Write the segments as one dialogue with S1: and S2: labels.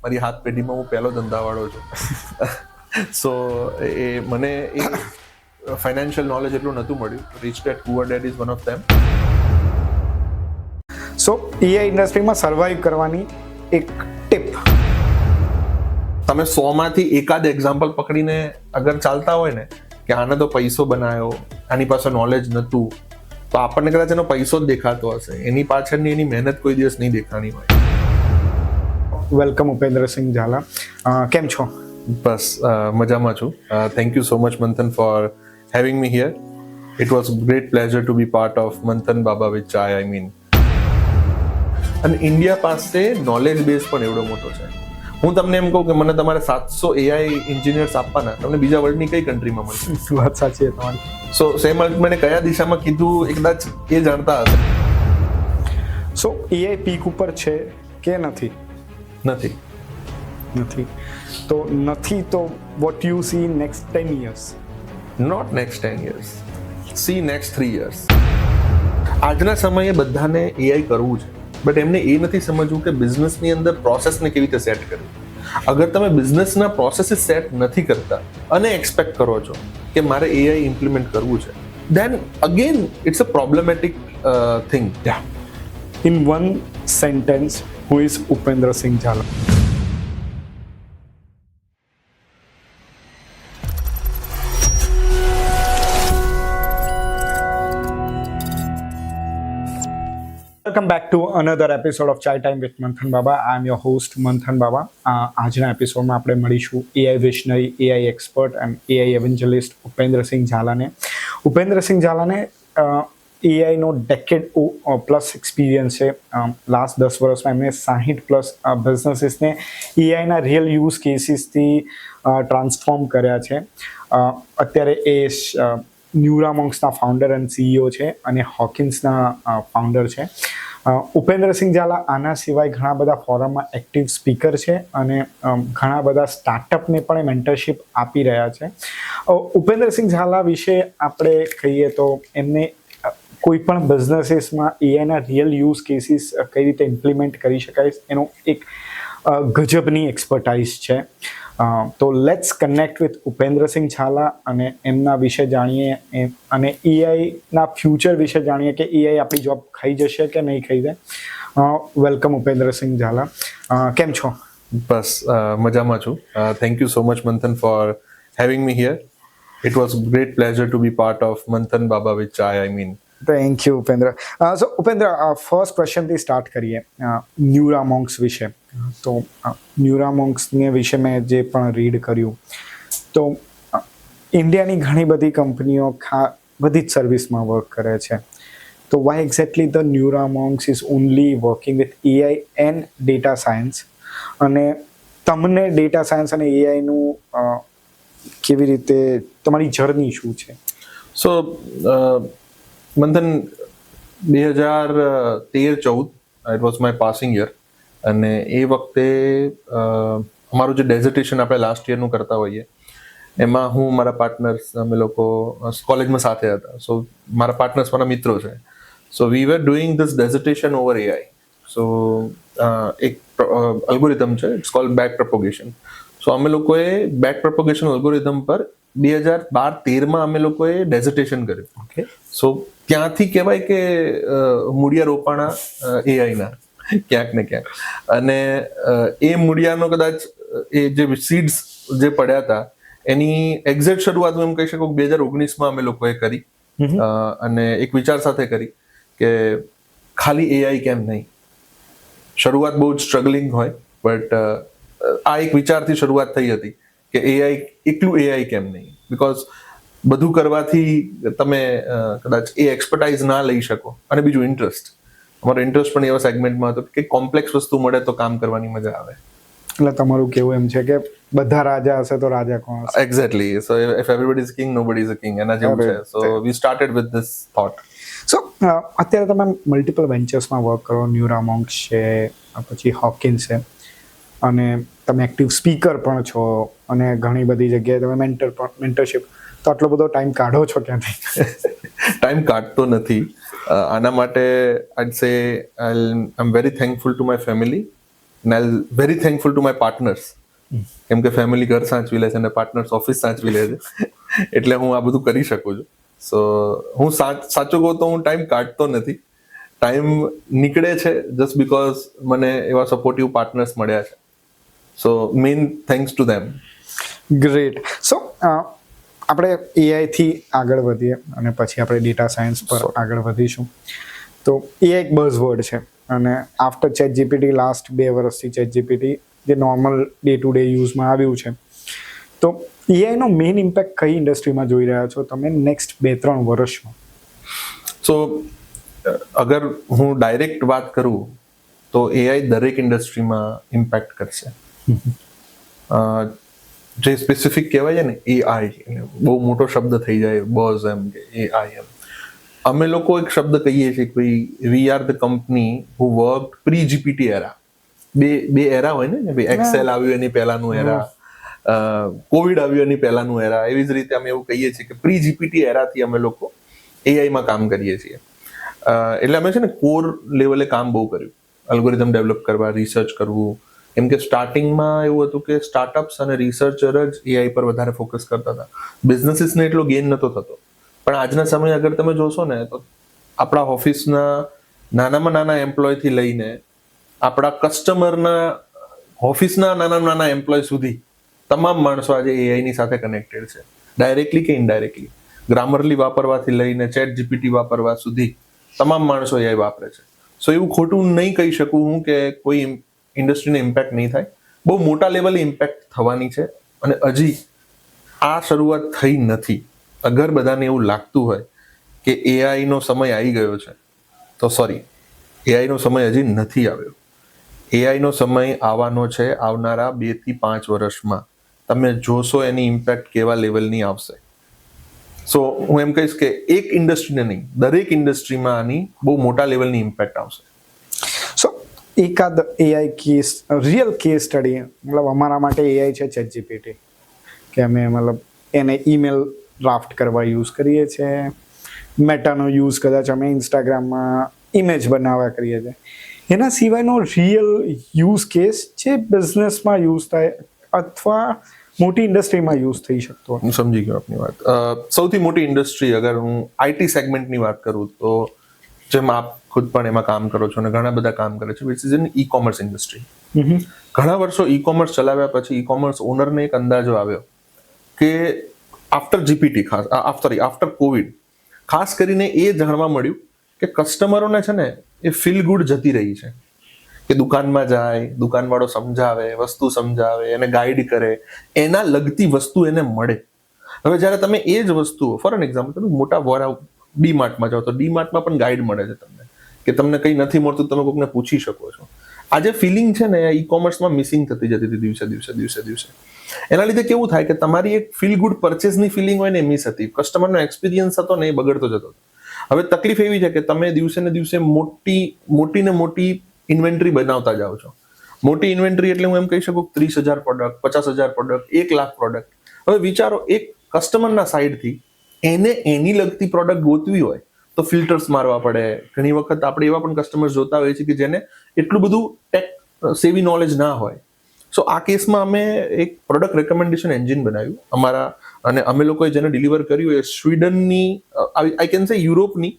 S1: મારી હાથ પેઢીમાં હું પહેલો ધંધાવાળો છું. સો એ મને એ ફાઇનાન્શિયલ નોલેજ એટલું નહોતું મળ્યું. Rich dead poor dad is one of them.
S2: So AI ઇન્ડસ્ટ્રીમાં સર્વાઈવ કરવાની એક ટિપ.
S1: તમે 100માંથી એકાદ એક્ઝામ્પલ પકડીને અગર ચાલતા હોય ને કે આને તો પૈસો બનાવ્યો, આની પાસે નોલેજ નહોતું, તો આપણને કદાચ એનો પૈસો જ દેખાતો હશે, એની પાછળની એની મહેનત કોઈ દિવસ નહીં દેખાણી હોય.
S2: વેલકમ ઉપેન્દ્રસિંહ ઝાલા. કેમ છો?
S1: બસ મજામાં છું. Thank you so much Manthan for having me here. It was great pleasure to be part of Manthan Baba with chai. I mean, અને ઇન્ડિયા પાસે નોલેજ બેઝ પણ એવડો મોટો છે. હું તમને એમ કહું કે મને તમારે 700 એઆઈ એન્જિનિયર્સ આપવાના, તમને બીજા વર્લ્ડની કઈ કન્ટ્રીમાં મળશે?
S2: વાત સાચી છે તમારી.
S1: સો સેમ મને કયા દિશામાં કીધું એ કદાચ એ જાણતા હશે.
S2: સો એઆઈ પીક ઉપર છે કે નથી?
S1: નથી.
S2: તો નથી તો what you see next 10 years?
S1: Not next 10 years. See next 3 years. આજના સમયે બધાને એઆઈ કરવું છે, બટ એમને એ નથી સમજવું કે બિઝનેસની અંદર પ્રોસેસને કેવી રીતે સેટ કરવી. અગર તમે બિઝનેસના પ્રોસેસીસ સેટ નથી કરતા અને એક્સપેક્ટ કરો છો કે મારે એઆઈ ઇમ્પ્લિમેન્ટ કરવું છે, then again it's a problematic thing.
S2: In one sentence, who is Upendrasinh Zala? Welcome back to another episode of chai time with Manthan Baba. I M your host મંથન બાબા. આજના એપિસોડમાં આપણે મળીશું AI visionary, AI expert and AI evangelist Upendrasinh ઝાલાને. ઉપેન્દ્રસિંહ ઝાલાને એઆઈનો ડેકેડ પ્લસ એક્સપિરિયન્સ છે. Last 10 વર્ષમાં એમણે 60+ બિઝનેસીસને એઆઈના રિયલ યુઝ કેસીસથી ટ્રાન્સફોર્મ કર્યા છે. અત્યારે એ ન્યુરામોંક્સના ફાઉન્ડર એન્ડ સીઈઓ છે અને હોકિન્સના ફાઉન્ડર છે. ઉપેન્દ્રસિંહ ઝાલા આના સિવાય ઘણા બધા ફોરમમાં એક્ટિવ સ્પીકર છે અને ઘણા બધા સ્ટાર્ટઅપને પણ એ મેન્ટરશિપ આપી રહ્યા છે. ઉપેન્દ્રસિંહ ઝાલા વિશે આપણે કહીએ તો એમને કોઈ પણ બિઝનેસીસમાં એઆઈના રિયલ યુઝ કેસીસ કઈ રીતે ઇમ્પ્લિમેન્ટ કરી શકાય એનો એક ગજબની એક્સપર્ટાઇઝ છે. તો let's connect with Upendrasinh Jhala અને એમના વિશે જાણીએ અને એઆઈના ફ્યુચર વિશે જાણીએ કે એઆઈ આપણી જોબ ખાઈ જશે કે નહીં ખાઈ જાય. વેલકમ ઉપેન્દ્રસિંહ ઝાલા. કેમ છો?
S1: બસ મજામાં છું. Thank you so much Manthan for having me here. It was great pleasure to be part of Manthan Baba with chai. I mean,
S2: thank you Upendra. So Upendra, first ક્વેશ્ચનથી સ્ટાર્ટ કરીએ ન્યુરામોંક્સ વિશે. તો ન્યુરામોંક્સને વિશે મેં જે પણ રીડ કર્યું તો ઇન્ડિયાની ઘણી બધી કંપનીઓ બધી જ સર્વિસમાં વર્ક કરે છે. તો why exactly the NeuraMonks is only working with AI and data science? અને તમને ડેટા સાયન્સ અને એઆઈનું કેવી રીતે તમારી જર્ની શું છે?
S1: સો મંથન 2013-14 it was my passing year. અને એ વખતે અમારું જે ડેઝર્ટેશન આપણે લાસ્ટ યરનું કરતા હોઈએ એમાં હું, મારા પાર્ટનર્સ, અમે લોકો કોલેજમાં સાથે હતા. સો મારા પાર્ટનર્સ મારા મિત્રો છે. So we were doing this dissertation over AI. So એક અલ્ગોરિધમ છે, it's called backpropagation. So અમે લોકોએ બેક પ્રોપોગેશન અલ્ગોરિધમ પર 2012-13માં અમે લોકોએ ડેઝર્ટેશન કર્યું.
S2: ઓકે.
S1: સો ત્યાંથી કહેવાય કે મૂળિયા રોપાણા એઆઈના ક્યાંક ને ક્યાંક. અને એ મૂળિયાનો કદાચ એ જે સીડ્સ જે પડ્યા હતા એની એક્ઝેક્ટ શરૂઆત હું એમ કહી શકું 2019માં અમે લોકોએ કરી. અને એક વિચાર સાથે કરી કે ખાલી એઆઈ કેમ નહીં. શરૂઆત બહુ જ સ્ટ્રગલિંગ હોય, બટ આ એક વિચારથી શરૂઆત થઈ હતી કે એઆઈ એકલું એઆઈ કેમ નહીં. બીકોઝ બધું કરવાથી તમે કદાચ એ એક્સપર્ટાઇઝ ના લઈ શકો. અને બીજું ઇન્ટરેસ્ટ. અમારો ઇન્ટરેસ્ટ પણ એવા સેગમેન્ટમાં હતો કે કોમ્પ્લેક્સ વસ્તુ મળે તો કામ કરવાની મજા આવે.
S2: એટલે તમારું કેવું એમ છે કે બધા રાજા હશે તો રાજા કોણ હશે?
S1: Exactly. So if everybody is king, nobody is a king. એના જેવું છે. So we started with this thought.
S2: So અત્યારે તમે મલ્ટિપલ વેન્ચર્સમાં વર્ક કરો. ન્યુરામોંક્સ છે, પછી હોકિન્સ છે, અને તમે એક્ટિવ સ્પીકર પણ છો અને ઘણી બધી જગ્યાએ તમે મેન્ટરશિપ. તો આટલો બધો ટાઈમ કાઢો છો ક્યાંથી?
S1: ટાઈમ કાઢતો નથી. આના માટે I'd say I am very thankful to my family and I very thankful to my partners, કેમ કે ફેમિલી ઘર સાચવી લે છે અને પાર્ટનર્સ ઓફિસ સાચવી લે છે, એટલે હું આ બધું કરી શકું છું. સો હું સાચું કહું તો હું ટાઈમ કાઢતો નથી, ટાઈમ નીકળે છે જસ્ટ બીકોઝ મને એવા સપોર્ટિવ પાર્ટનર્સ મળ્યા છે. So main thanks to them.
S2: Great. So આપણે એઆઈ થી આગળ વધીએ અને પછી આપણે ડેટા સાયન્સ પર આગળ વધીશું. તો એઆઈ એક બઝવર્ડ છે અને આફ્ટર ચેટ જીપીટી લાસ્ટ 2 વર્ષથી ચેટ જીપીટી જે નોર્મલ ડે ટુ ડે યુઝમાં આવ્યું છે, તો એઆઈનો મેઇન ઇમ્પેક્ટ કઈ ઇન્ડસ્ટ્રીમાં જોઈ રહ્યા છો તમે નેક્સ્ટ 2-3 વર્ષમાં?
S1: સો અગર હું ડાયરેક્ટ વાત કરું તો એઆઈ દરેક ઇન્ડસ્ટ્રીમાં ઇમ્પેક્ટ કરશે. જે સ્પેસિફિક કહેવાય છે ને એઆઈ, બહુ મોટો શબ્દ થઈ જાય બઝ એમ કે એઆઈ એમ. અમે લોકો એક શબ્દ કહીએ છીએ કે we are the company who work pre GPT era. બે એરા હોય ને, ભાઈ એક્સેલ આવ્યું એની પહેલાનું એરા, કોવિડ આવ્યું એની પહેલાનું એરા. એવી જ રીતે અમે એવું કહીએ છીએ કે પ્રી જીપીટી એરાથી અમે લોકો એઆઈમાં કામ કરીએ છીએ. એટલે અમે છે ને કોર લેવલે કામ બહુ કર્યું, અલ્ગોરિધમ ડેવલપ કરવા, રિસર્ચ કરવું. કેમ કે સ્ટાર્ટિંગમાં એવું હતું કે સ્ટાર્ટઅપ્સ અને રિસર્ચર જ એઆઈ પર વધારે ફોકસ કરતા હતા, બિઝનેસીસને એટલો ગેઇન નતો થતો. પણ આજના સમયે અગર તમે જોશો ને તો આપણા ઓફિસના નાનામાં નાના એમ્પ્લોયથી લઈને આપણા કસ્ટમરના ઓફિસના નાના એમ્પ્લોય સુધી તમામ માણસો આજે એઆઈની સાથે કનેક્ટેડ છે, ડાયરેક્ટલી કે ઇનડાયરેક્ટલી. ગ્રામરલી વાપરવાથી લઈને ચેટ જીપીટી વાપરવા સુધી તમામ માણસો એઆઈ વાપરે છે. સો એવું ખોટું નહીં કહી શકું હું કે કોઈ ઇન્ડસ્ટ્રીને ઇમ્પેક્ટ નહીં થાય. બહુ મોટા લેવલે ઇમ્પેક્ટ થવાની છે અને હજી આ શરૂઆત થઈ નથી. અગર બધાને એવું લાગતું હોય કે એઆઈનો સમય આવી ગયો છે તો સોરી, એઆઈનો સમય હજી નથી આવ્યો. એઆઈનો સમય આવવાનો છે આવનારા 2 થી 5 વર્ષમાં. તમે જોશો એની ઇમ્પેક્ટ કેવા લેવલની આવશે. સો હું એમ કહીશ કે એક ઇન્ડસ્ટ્રીને નહીં, દરેક ઇન્ડસ્ટ્રીમાં આની બહુ મોટા લેવલની ઇમ્પેક્ટ આવશે.
S2: સો એકાદ AI case, real case study, મતલબ અમારા માટે એઆઈ છે ચેટ જીપીટી, કે અમે મતલબ એને ઈમેલ ડ્રાફ્ટ કરવા યુઝ કરીએ છીએ, મેટાનો યુઝ કદાચ અમે ઇન્સ્ટાગ્રામમાં ઇમેજ બનાવવા કરીએ છીએ. એના સિવાયનો રિયલ યુઝ કેસ જે બિઝનેસમાં યુઝ થાય અથવા મોટી ઇન્ડસ્ટ્રીમાં યુઝ થઈ શકતો?
S1: હું સમજી ગયો આપની વાત. સૌથી મોટી ઇન્ડસ્ટ્રી અગર હું આઈટી સેગમેન્ટની વાત કરું તો જેમ આપ ખુદ પણ એમાં કામ કરો છો અને ઘણા બધા કામ કરે છે, which is in E commerce industry. ઘણા વર્ષો ઈ કોમર્સ ચલાવ્યા પછી ઈ કોમર્સ ઓનરને એક અંદાજો આવ્યો કે આફ્ટર જીપીટી, આફ્ટર કોવિડ ખાસ કરીને એ જાણવા મળ્યું કે કસ્ટમરોને છે ને એ ફીલ ગુડ જતી રહી છે, કે દુકાનમાં જાય, દુકાનવાળો સમજાવે, વસ્તુ સમજાવે, એને ગાઈડ કરે, એના લગતી વસ્તુ એને મળે. હવે જ્યારે તમે એ જ વસ્તુ, ફોર એન એક્ઝામ્પલ, તમે મોટા ડી માર્ટમાં જાઓ તો ડી માર્ટમાં પણ ગાઈડ મળે છે તમને, કે તમને કંઈ નથી મળતું તમે કોઈકને પૂછી શકો છો. આ જે ફિલિંગ છે ને ઈ કોમર્સમાં મિસિંગ થતી જતી હતી દિવસે. એના લીધે કેવું થાય કે તમારી એક ફીલ ગુડ પરચેસની ફિલિંગ હોય ને એ મિસ હતી, કસ્ટમરનો એક્સપિરિયન્સ હતો ને એ બગડતો જતો. હવે તકલીફ એવી છે કે તમે દિવસે ને દિવસે મોટી ઇન્વેન્ટરી બનાવતા જાઓ છો. મોટી ઇન્વેન્ટરી એટલે હું એમ કહી શકું 30,000 પ્રોડક્ટ, 50,000 પ્રોડક્ટ, 1 લાખ પ્રોડક્ટ. હવે વિચારો, એક કસ્ટમરના સાઈડથી એને એની લગતી પ્રોડક્ટ ગોતવી હોય તો ફિલ્ટર્સ મારવા પડે. ઘણી વખત આપણે એવા પણ કસ્ટમર્સ જોતા હોઈએ છીએ કે જેને એટલું બધું ટેક સેવી નોલેજ ના હોય. સો આ કેસમાં અમે એક પ્રોડક્ટ રેકમેન્ડેશન એન્જિન બનાવ્યું અમારા, અને અમે લોકોએ જેને ડિલિવર કર્યું એ સ્વીડનની, આઈ કેન સે યુરોપની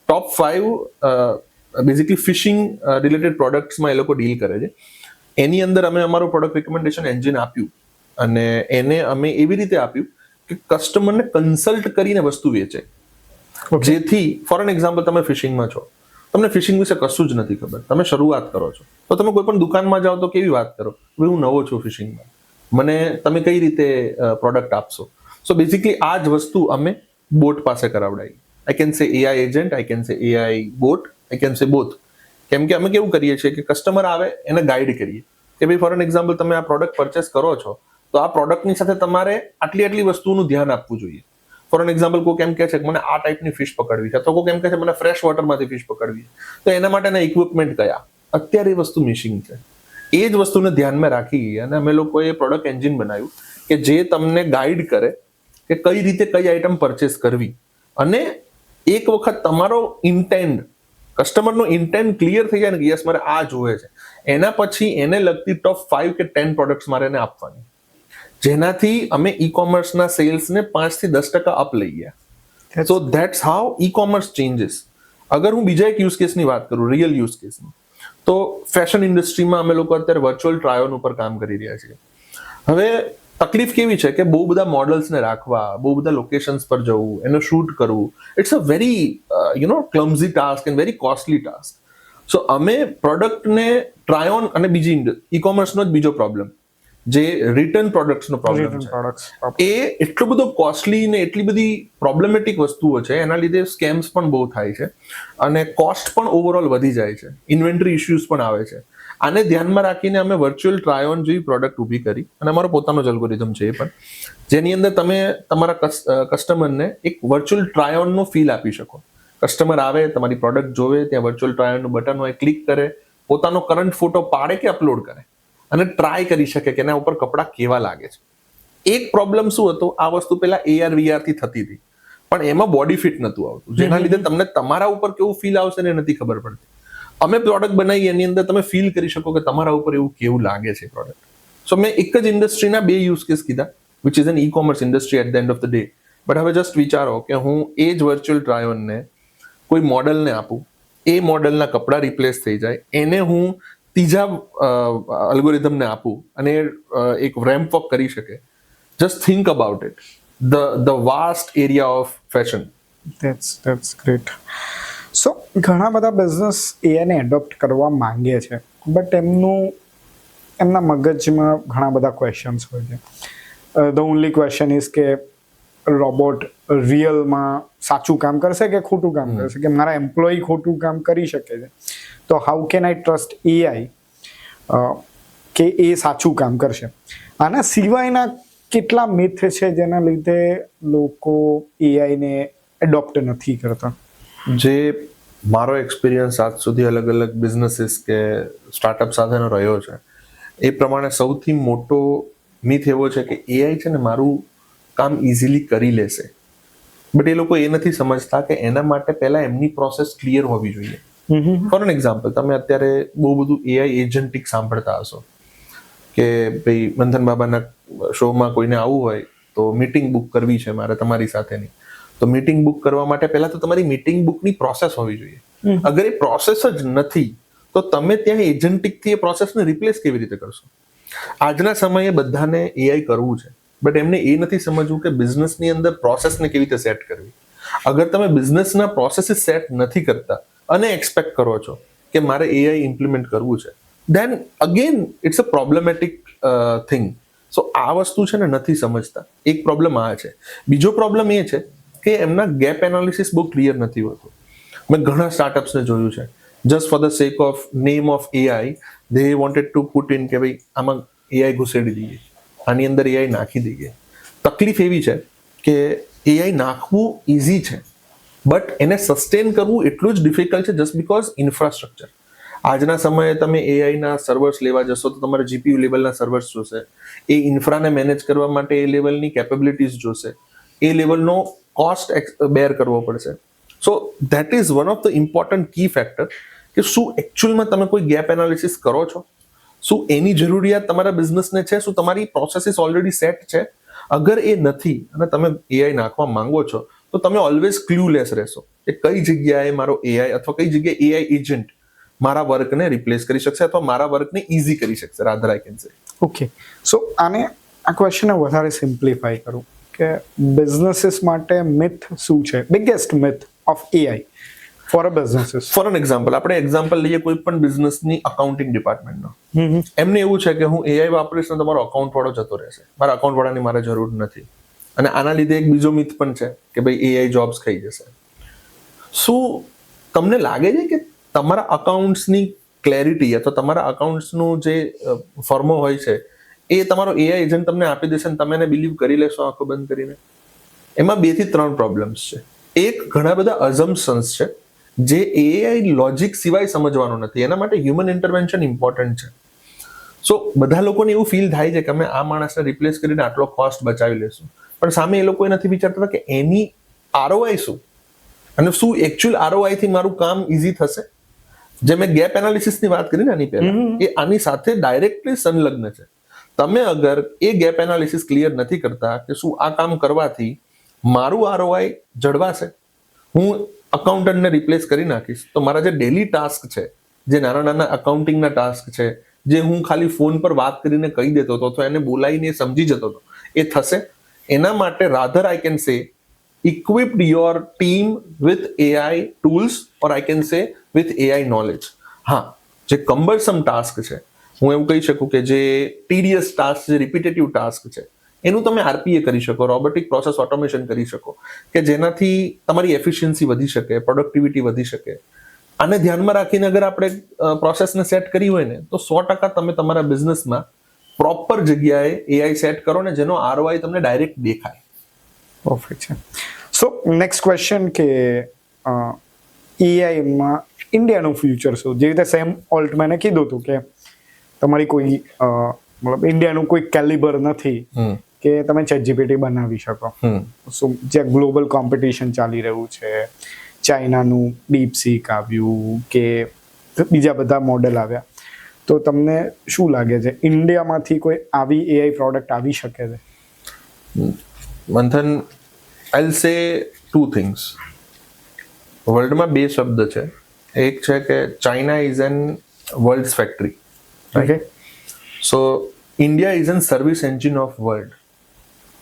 S1: ટોપ 5 બેઝિકલી ફિશિંગ રિલેટેડ પ્રોડક્ટ્સમાં એ લોકો ડીલ કરે છે. એની અંદર અમે અમારું પ્રોડક્ટ રેકમેન્ડેશન એન્જિન આપ્યું અને એને અમે એવી રીતે આપ્યું કે કસ્ટમરને કન્સલ્ટ કરીને વસ્તુ વેચે. જેથી ફોર એન એક્ઝામ્પલ, તમે ફિશિંગમાં છો, તમને ફિશિંગ વિશે કશું જ નથી ખબર, તમે શરૂઆત કરો છો, તો તમે કોઈ પણ દુકાનમાં જાઓ તો કેવી વાત કરો, ભાઈ હું નવો છું ફિશિંગમાં, મને તમે કઈ રીતે પ્રોડક્ટ આપશો. સો બેઝિકલી આ જ વસ્તુ અમે બોટ પાસે કરાવડાવી. I can say AI agent, I can say AI bot, I can say both. કેમ કે અમે કેવું કરીએ છીએ કે કસ્ટમર આવે એને ગાઈડ કરીએ કે ભાઈ ફોર એન એક્ઝામ્પલ તમે આ પ્રોડક્ટ પરચેસ કરો છો તો આ પ્રોડક્ટની સાથે તમારે આટલી વસ્તુનું ધ્યાન આપવું જોઈએ. ફોર એન એક્ઝામ્પલ કોઈ એમ કહે છે કે મને આ ટાઈપની ફિશ પકડવી છે, તો કોઈ એમ કહે છે મને ફ્રેશ વોટરમાંથી ફિશ પકડવી છે, તો એના માટેના ઇક્વિપમેન્ટ કયા, અત્યારે એ વસ્તુ મિસિંગ છે. એ જ વસ્તુને ધ્યાનમાં રાખી અને અમે લોકોએ પ્રોડક્ટ એન્જિન બનાવ્યું કે જે તમને ગાઈડ કરે કે કઈ રીતે કઈ આઈટમ પરચેસ કરવી. અને એક વખત તમારો ઇન્ટેન્ડ, કસ્ટમરનો ઇન્ટેન્ડ ક્લિયર થઈ જાય ને કે યસ મારે આ જોવે છે, એના પછી એને લગતી ટોપ 5 કે 10 પ્રોડક્ટ્સ મારે એને આપવાની, જેનાથી અમે ઈ કોમર્સના સેલ્સને 5 થી 10% અપ લઈ ગયા. સો that's how e commerce changes. અગર હું બીજા એક યુઝ કેસની વાત કરું, રિયલ યુઝ કેસની, તો ફેશન ઇન્ડસ્ટ્રીમાં અમે લોકો અત્યારે વર્ચ્યુઅલ ટ્રાય ઓન ઉપર કામ કરી રહ્યા છીએ. હવે તકલીફ કેવી છે કે બહુ બધા મોડલ્સને રાખવા, બહુ બધા લોકેશન્સ પર જવું, એનું શૂટ કરવું, it's a very clumsy task and very costly task. So અમે પ્રોડક્ટને ટ્રાય ઓન, અને બીજી ઈ કોમર્સનો જ બીજો પ્રોબ્લેમ, જે રિટર્ન પ્રોડક્ટ્સનો પ્રોબ્લેમ છે, એ એટલો બધો કોસ્ટલી ને એટલી બધી પ્રોબ્લેમેટિક વસ્તુઓ છે, એના લીધે સ્કેમ્સ પણ બહુ થાય છે અને કોસ્ટ પણ ઓવરઓલ વધી જાય છે, ઇન્વેન્ટરી ઇશ્યુઝ પણ આવે છે. આને ધ્યાનમાં રાખીને અમે વર્ચ્યુઅલ ટ્રાય ઓન જેવી પ્રોડક્ટ ઊભી કરી, અને અમારો પોતાનો જ એલ્ગોરિધમ છે એ પણ, જેની અંદર તમે તમારા કસ્ટમરને એક વર્ચ્યુઅલ ટ્રાય ઓનનો ફીલ આપી શકો. કસ્ટમર આવે, તમારી પ્રોડક્ટ જોવે, ત્યાં વર્ચ્યુઅલ ટ્રાય ઓનનું બટન હોય, ક્લિક કરે, પોતાનો કરંટ ફોટો પાડે કે અપલોડ કરે અને ટ્રાય કરી શકે કે એના ઉપર કપડાં કેવા લાગે છે. એક પ્રોબ્લેમ શું હતો, આ વસ્તુ પહેલા AR VR થી થતી હતી, પણ એમાં બોડી ફિટ નતું આવતું, જેના લીધે તમને તમારા ઉપર કેવું ફીલ આવશે ને નથી ખબર પડતી. અમે પ્રોડક્ટ બનાવી, એની અંદર તમે ફીલ કરી શકો કે તમારા ઉપર એવું કેવું લાગે છે પ્રોડક્ટ. સો મેં એક જ ઇન્ડસ્ટ્રીના 2 યુઝ કેસ કીધા, which is an e commerce industry at the end of the day. But હવે જસ્ટ વિચારો કે હું એ જ વર્ચ્યુઅલ ટ્રાય ઓનને કોઈ મોડલને આપું, એ મોડલના કપડાં રિપ્લેસ થઈ જાય, એને હું ત્રીજા અલ્ગોરિધમને આપું અને એક રેમ્પ વોક કરી શકે. Just think about it, the vast area of fashion.
S2: That's great. સો ઘણા બધા બિઝનેસ એઆઈને એડોપ્ટ કરવા માંગે છે, બટ એમના મગજમાં ઘણા બધા ક્વેશ્ચન્સ હોય છે. ધ ઓનલી ક્વેશ્ચન ઇઝ કે રોબોટ રિયલમાં સાચું કામ કરશે કે ખોટું કામ કરશે, કે મારા એમ્પ્લોય ખોટું કામ કરી શકે છે, તો how can I trust AI કે એ સાચું કામ કરશે? આના સિવાયના કેટલા મિથ છે જેના લીધે લોકો એઆઈને એડોપ્ટ નથી કરતા?
S1: જે મારો એક્સપિરિયન્સ આજ સુધી અલગ અલગ બિઝનેસીસ કે સ્ટાર્ટઅપ સાથેનો રહ્યો છે, એ પ્રમાણે સૌથી મોટો મિથ એવો છે કે એઆઈ છે ને મારું કામ ઇઝીલી કરી લેશે. બટ એ લોકો એ નથી સમજતા કે એના માટે પહેલા એમની પ્રોસેસ ક્લિયર હોવી જોઈએ. ફોર એન એક્ઝામ્પલ, તમે અત્યારે બહુ બધું એઆઈ એજન્ટિક સાંભળતા હશો કે ભાઈ મંથન બાબાના શોમાં કોઈને આવવું હોય તો મીટિંગ બુક કરવી છે મારે તમારી સાથેની, તો મીટિંગ બુક કરવા માટે પહેલા તો તમારી મીટિંગ બુકની પ્રોસેસ હોવી જોઈએ. અગર એ પ્રોસેસ જ નથી તો તમે ત્યાં એજન્ટિકથી એ પ્રોસેસને રિપ્લેસ કેવી રીતે કરશો? આજના સમયે બધાને એઆઈ કરવું છે, બટ એમને એ નથી સમજવું કે બિઝનેસની અંદર પ્રોસેસને કેવી રીતે સેટ કરવી. અગર તમે બિઝનેસના પ્રોસેસીસ સેટ નથી કરતા અને એક્સપેક્ટ કરો છો કે મારે એઆઈ ઇમ્પ્લિમેન્ટ કરવું છે, then again it's a problematic thing. So આ વસ્તુ છે ને નથી સમજતા. એક પ્રોબ્લેમ આ છે. બીજો પ્રોબ્લેમ એ છે કે એમના ગેપ એનાલિસિસ બહુ ક્લિયર નથી હોતું. મેં ઘણા સ્ટાર્ટઅપ્સને જોયું છે, just for the sec of name of AI they wanted to put in કે ભાઈ આમાં એઆઈ ઘુસેડી દઈએ, આની અંદર એઆઈ નાખી દઈએ. તકલીફ એવી છે કે એઆઈ નાખવું ઇઝી છે, બટ એને સસ્ટેન કરવું એટલું જ ડિફિકલ્ટ છે, જસ્ટ બીકોઝ ઇન્ફ્રાસ્ટ્રક્ચર. આજના સમયે તમે એઆઈના સર્વર્સ લેવા જશો તો તમારે જીપીયુ લેવલના સર્વર્સ જોશે, એ ઇન્ફ્રાને મેનેજ કરવા માટે એ લેવલની કેપેબિલિટીઝ જોશે, એ લેવલનો કોસ્ટ બેર કરવો પડશે. So that is one of the important key factor કે શું એકચ્યુઅલમાં તમે કોઈ ગેપ એનાલિસિસ કરો છો, શું એની જરૂરિયાત તમારા બિઝનેસને છે, શું તમારી પ્રોસેસીસ ઓલરેડી સેટ છે. અગર એ નથી અને તમે એઆઈ નાખવા માંગો છો તો તમે ઓલવેઝ ક્લ્યુલેસ રહેશો કે કઈ જગ્યાએ મારો એઆઈ અથવા કઈ જગ્યાએ એઆઈ એજન્ટ મારા વર્કને રિપ્લેસ કરી શકશે અથવા મારા વર્કને ઇઝી કરી શકશે, rather I can say.
S2: Okay, so આ ક્વેશ્ચનને વધારે સિમ્પ્લિફાઈ કરું કે બિઝનેસીસ માટે મિથ શું છે, biggest myth of AI for a businesses? For
S1: an example, આપણે એક્ઝામ્પલ લઈએ કોઈ પણ બિઝનેસની અકાઉન્ટિંગ ડિપાર્ટમેન્ટનો. એમને એવું છે કે હું એઆઈ વાપરીશ ને તમારો અકાઉન્ટ વાળો જતો રહેશે, મારા અકાઉન્ટ વાળાની મારે જરૂર નથી. અને આના લીધે એક બીજો મિથ પણ છે કે ભાઈ એઆઈ જોબ્સ ખાઈ જશે. શું તમને લાગે છે કે તમારા અકાઉન્ટ્સની ક્લેરિટી અથવા તમારા અકાઉન્ટ્સનું જે ફર્મો હોય છે એ તમારો એઆઈ એજન્ટ તમને આપી દેશે અને તમે એને બિલીવ કરી લેશો આંખો બંધ કરીને? એમાં 2 થી 3 પ્રોબ્લેમ્સ છે. એક, ઘણા બધા અઝમ્પશન્સ છે જે એઆઈ લોજિક સિવાય સમજવાનો નથી, એના માટે હ્યુમન ઇન્ટરવેન્શન ઇમ્પોર્ટન્ટ છે. સો બધા લોકોને એવું ફીલ થાય છે કે અમે આ માણસને રિપ્લેસ કરીને આટલો કોસ્ટ બચાવી લેશું, પણ સામે એ લોકો એ નથી વિચારતા કે એની આરઓઆઈ શું અને શું એકચ્યુઅલ આરઓઆઈ થી મારું કામ ઇઝી થશે. જે મેં ગેપ એનાલિસિસની વાત કરી ને આની પહેલા, એ આની સાથે ડાયરેક્ટલી સંલગ્ન છે. તમે અગર એ ગેપ એનાલિસિસ ક્લિયર નથી કરતા કે શું આ કામ કરવાથી મારું આરઓઆઈ જળવાશે, હું અકાઉન્ટન્ટને રિપ્લેસ કરી નાખીશ તો મારા જે ડેલી ટાસ્ક છે, જે નાના નાના અકાઉન્ટિંગના ટાસ્ક છે, જે હું ખાલી ફોન પર વાત કરીને કહી દેતો હતો અથવા એને બોલાવીને સમજી જતો હતો, એ થશે. એના માટે રાધર આઈ કેન સે equipped your team with AI tools or I can say with AI knowledge. હા, જે કમ્બરસમ ટાસ્ક છે, હું એવું કહી શકું કે જે ટીડિયસ ટાસ્ક, જે રિપીટેટિવ ટાસ્ક છે, એનું તમે આરપીએ કરી શકો, રોબોટિક પ્રોસેસ ઓટોમેશન કરી શકો, કે જેનાથી તમારી એફિશિયન્સી વધી શકે, પ્રોડક્ટિવિટી વધી શકે. આને ધ્યાનમાં રાખીને અગર આપણે પ્રોસેસને સેટ કરી હોય ને, તો 100% તમે તમારા બિઝનેસમાં પ્રોપર જગ્યાએ એઆઈ સેટ કરો ને જેનો આરઓઆઈ તમને ડાયરેક્ટ દેખાય.
S2: પરફેક્ટ છે. સો નેક્સ્ટ ક્વેશ્ચન કે એઆઈમાં ઇન્ડિયાનું ફ્યુચર શું? જે રીતે સેમ ઓલ્ટમેને કીધું હતું કે તમારી કોઈ મતલબ ઇન્ડિયાનું કોઈ કેલિબર નથી કે તમે ChatGPT બનાવી શકો. સો જે ગ્લોબલ કોમ્પિટિશન ચાલી રહ્યું છે, ચાઇનાનું ડીપસીક આવ્યું કે બીજા બધા મોડેલ આવ્યા, તો તમને શું લાગે છે ઇન્ડિયામાંથી કોઈ આવી એઆઈ પ્રોડક્ટ આવી શકે છે?
S1: મંથન, આઈલ સે ટુ થિંગ્સ. વર્લ્ડમાં બે શબ્દ છે. એક છે કે China is an world's factory,
S2: okay,
S1: so India is an service engine of world.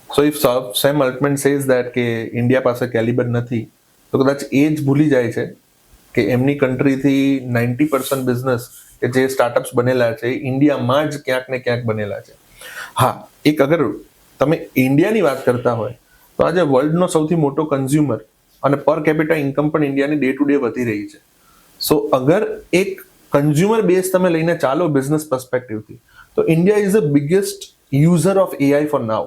S1: So if Sam Altman says that કે ઇન્ડિયા પાસે કેલિબર નથી, તો કદાચ એ જ ભૂલી જાય છે કે એમની કન્ટ્રીથી 90% બિઝનેસ કે જે સ્ટાર્ટઅપ્સ બનેલા છે ઇન્ડિયામાં જ ક્યાંક ને ક્યાંક બનેલા છે. હા, એક અગર તમે ઇન્ડિયાની વાત કરતા હોય તો આજે વર્લ્ડનો સૌથી મોટો કન્ઝ્યુમર અને પર કેપિટા ઇન્કમ પણ ઇન્ડિયાની ડે ટુ ડે વધી રહી છે. સો અગર એક કન્ઝ્યુમર બેઝ તમે લઈને ચાલો બિઝનેસ પર્સપેક્ટિવથી, તો India is the biggest user of AI for now.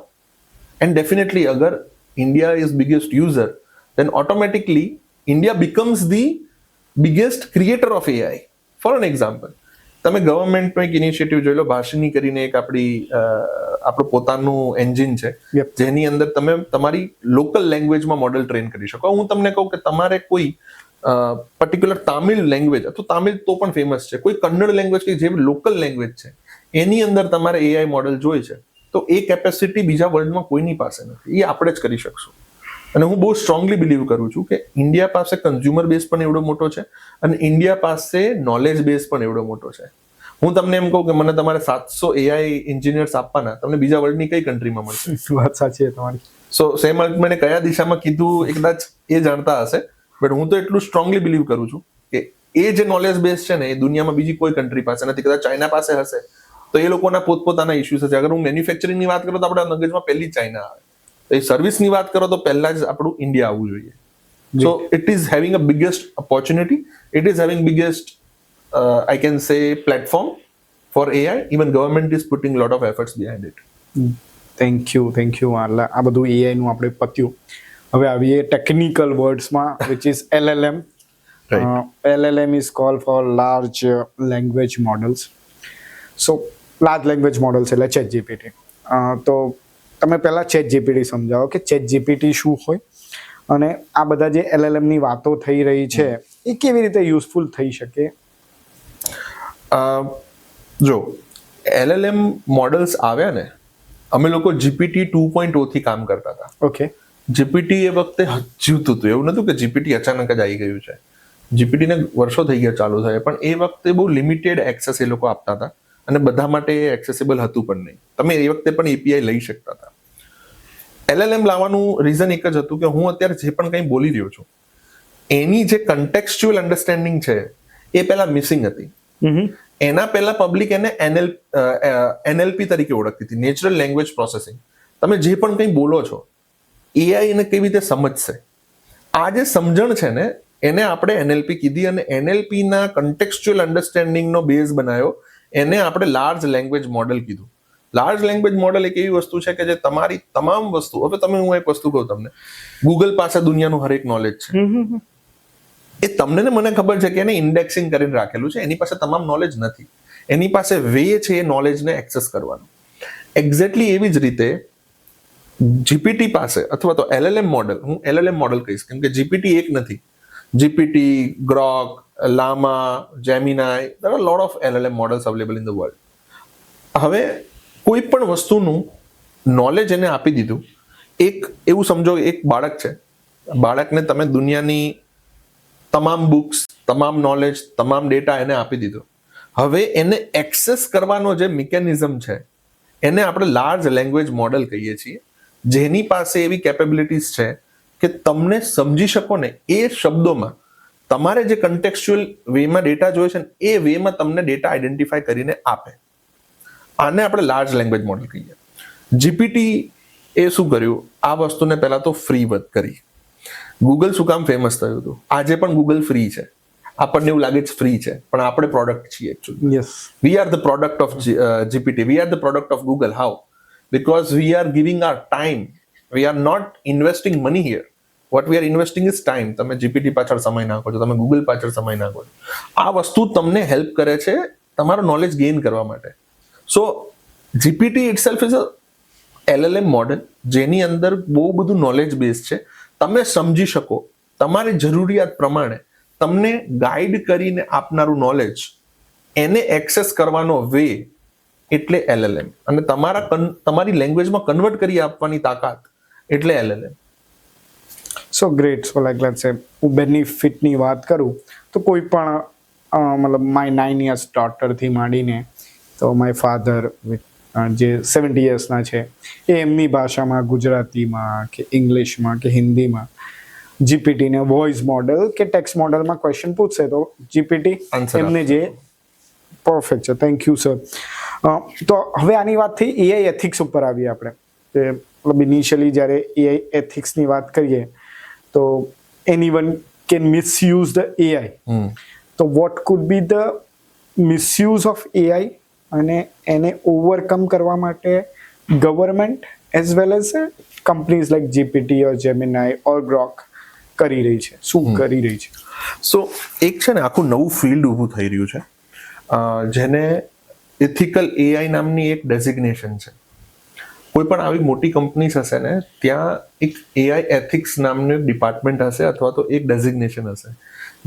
S1: And definitely અગર India is biggest user, then automatically India becomes the biggest creator of AI. For an example, તમે ગવર્મેન્ટનો એક ઇનિશિયેટિવ જોઈ લો, ભાષિની કરીને એક આપણું પોતાનું એન્જિન છે, જેની અંદર તમે તમારી લોકલ લેંગ્વેજમાં મોડેલ ટ્રેન કરી શકો. હું તમને કહું કે તમારે કોઈ પર્ટિક્યુલર તામિલ લેંગ્વેજ, અથવા તામિલ તો પણ ફેમસ છે, કોઈ કન્નડ લેંગ્વેજ કે જે લોકલ લેંગ્વેજ છે એની અંદર તમારે એઆઈ મોડેલ જોઈએ છે, તો એ કેપેસિટી બીજા વર્લ્ડમાં કોઈની પાસે નથી. એ આપણે જ કરી શકશું. અને હું બહુ સ્ટ્રોંગલી બિલીવ કરું છું કે ઇન્ડિયા પાસે કન્ઝ્યુમર બેઝ પણ એવડો મોટો છે અને ઇન્ડિયા પાસે નોલેજ બેઝ પણ એવડો મોટો છે. હું તમને એમ કહું કે મને તમારે 700 એઆઈ એન્જિનિયર્સ આપવાના, તમને બીજા વર્લ્ડની કઈ કન્ટ્રીમાં મળશે?
S2: વાત સાચી છે તમારી.
S1: સો સેમ અલ્ટમેને કયા દિશામાં કીધું એ કદાચ એ જાણતા હશે, બટ હું તો એટલું સ્ટ્રોંગલી બિલીવ કરું છું કે એ જે નોલેજ બેઝ છે ને એ દુનિયામાં બીજી કોઈ કન્ટ્રી પાસે નથી. કદાચ ચાઇના પાસે હશે તો એ લોકોના પોતપોતાના ઇશ્યુઝ હશે. અગર હું મેન્યુફેક્ચરિંગની વાત કરું તો આપણા મગજમાં પહેલી ચાઇના આવે. એ સર્વિસની વાત કરો તો પહેલા જ આપણું ઇન્ડિયા આવવું જોઈએ. So it is having a biggest opportunity, it is having biggest I can say platform for AI. Even government is putting lot of efforts behind it.
S2: Thank you. આ બધું એઆઈનું આપણે પત્યું. હવે આવીએ ટેકનિકલ વર્ડ્સમાં, which is LLM. LLM is call for large language models. So large language models એટલે ChatGPT. તો તમે પહેલા ChatGPT સમજાવો કે ChatGPT શું હોય અને આ બધા જે LLM ની વાતો થઈ રહી છે એ કેવી રીતે યુઝફુલ થઈ શકે?
S1: જો LLM મોડલ્સ આવ્યા ને, અમે લોકો GPT 2.0 થી કામ કરતા હતા.
S2: ઓકે,
S1: GPT એ વખતે જીવતું હતું. એવું નતું કે GPT અચાનક જ આવી ગયું છે. GPT ને વર્ષો થઈ ગયા ચાલુ થાય, પણ એ વખતે બહુ લિમિટેડ એક્સેસ એ લોકો આપતા હતા અને બધા માટે એક્સેસિબલ હતું પણ નહીં. તમે એ વખતે પણ API લઈ શકતા હતા. LLM લાવવાનું રીઝન એક જ હતું કે હું અત્યારે જે પણ કંઈ બોલી રહ્યો છું એની જે કન્ટેક્સ્ચ્યુઅલ અન્ડરસ્ટેન્ડિંગ છે એ પહેલા મિસિંગ હતી. એના પહેલા પબ્લિક એને NLP તરીકે ઓળખતી હતી, નેચરલ લેંગ્વેજ પ્રોસેસિંગ. તમે જે પણ કંઈ બોલો છો AI એને કેવી રીતે સમજશે, આ જે સમજણ છે ને એને આપણે NLP કીધી અને NLP ના કન્ટેક્સ્ચ્યુઅલ અન્ડરસ્ટેન્ડિંગનો બેઝ બનાવ્યો. એને આપણે લાર્જ લેંગ્વેજ મોડેલ કીધું. લાર્જ લેંગ્વેજ મોડેલ એક એવી વસ્તુ છે કે જે તમારી તમામ વસ્તુ, હવે તમે હું એક વસ્તુ કહું તમને, ગૂગલ પાસે દુનિયાનું હરેક નોલેજ છે. એ તમને ને મને ખબર છે કે એને ઇન્ડેક્સિંગ કરીને રાખેલું છે. એની પાસે તમામ નોલેજ નથી. એની પાસે વે છે એ નોલેજને એક્સેસ કરવાનો. એક્ઝેક્ટલી એવી જ રીતે GPT પાસે અથવા તો LLM મોડેલ, હું LLM મોડેલ કહીશ કેમ કે GPT એક નથી. GPT, Grok, Lama, Gemini, there are a lot of LLM models available in the world. હવે કોઈ પણ વસ્તુનું નોલેજ એને આપી દીધું. એક એવું સમજો, એક બાળક છે, બાળકને તમે દુનિયાની તમામ બુક્સ, તમામ નોલેજ, તમામ ડેટા એને આપી દીધો. હવે એને એક્સેસ કરવાનો જે મિકેનિઝમ છે એને આપણે લાર્જ લેંગ્વેજ મોડલ કહીએ છીએ, જેની પાસે એવી કેપેબિલિટીઝ છે કે તમને સમજી શકો ને એ શબ્દોમાં તમારે જે કન્ટેક્સ્ચ્યુઅલ વેમાં ડેટા જોઈએ છે ને એ વેમાં તમને ડેટા આઈડેન્ટિફાય કરીને આપે. આને આપણે લાર્જ લેંગ્વેજ મોડલ કહીએ. જીપીટી એ શું કર્યું? આ વસ્તુને પહેલા તો ફ્રી કરી. ગૂગલ શું કામ ફેમસ થયું હતું? આજે પણ ગૂગલ ફ્રી છે. આપણને એવું લાગે છે ફ્રી છે, પણ આપણે પ્રોડક્ટ છીએ actually.
S2: Yes,
S1: V are the product of GPT. V are the product of Google. How? Because we are giving our time. We are not investing money here. What we are investing is time. તમે GPT પાછળ સમય નાખો છો, તમે Google પાછળ સમય નાખો છો. આ વસ્તુ તમને હેલ્પ કરે છે તમારો નોલેજ ગેઇન કરવા માટે. So GPT itself is a LLM model જેની અંદર બહુ બધું નોલેજ બેઝ છે. તમે સમજી શકો તમારી જરૂરિયાત પ્રમાણે તમને ગાઈડ કરીને આપનારું નોલેજ, એને એક્સેસ કરવાનો વે એટલે LLM, અને તમારી લેંગ્વેજમાં કન્વર્ટ કરી આપવાની તાકાત એટલે LLM.
S2: So great. So like let's સે હું બેનિફિટની વાત કરું તો કોઈ પણ મતલબ માય 9 years ડોટરથી માંડીને તો માય ફાધર જે 70 yearsના છે એ એમની ભાષામાં, ગુજરાતીમાં કે ઇંગ્લિશમાં કે હિન્દીમાં જીપીટીને વોઇસ મોડલ કે ટેક્સ્ટ મોડલમાં ક્વેશ્ચન પૂછશે તો જીપીટી એમને જે પરફેક્ટ છે. Thank you sir. તો હવે આની વાત થઈ એઆઈ એથિક્સ ઉપર આવીએ આપણે. કે મતલબ ઇનિશિયલી જ્યારે એઆઈ એથિક્સની વાત કરીએ તો anyone can misuse the AI. તો what could be the misuse of AI અને એને ઓવરકમ કરવા માટે government as well as companies like GPT or Gemini or Grok કરી રહી છે, શું કરી રહી છે?
S1: સો એક છે ને આખું નવું ફિલ્ડ ઊભું થઈ રહ્યું છે જેને એથિકલ એઆઈ નામની એક ડેઝિગ્નેશન છે. કોઈ પણ આવી મોટી કંપનીઝ હશે ને ત્યાં એક એઆઈ એથિક્સ નામનું એક ડિપાર્ટમેન્ટ હશે અથવા તો એક ડેઝિગ્નેશન હશે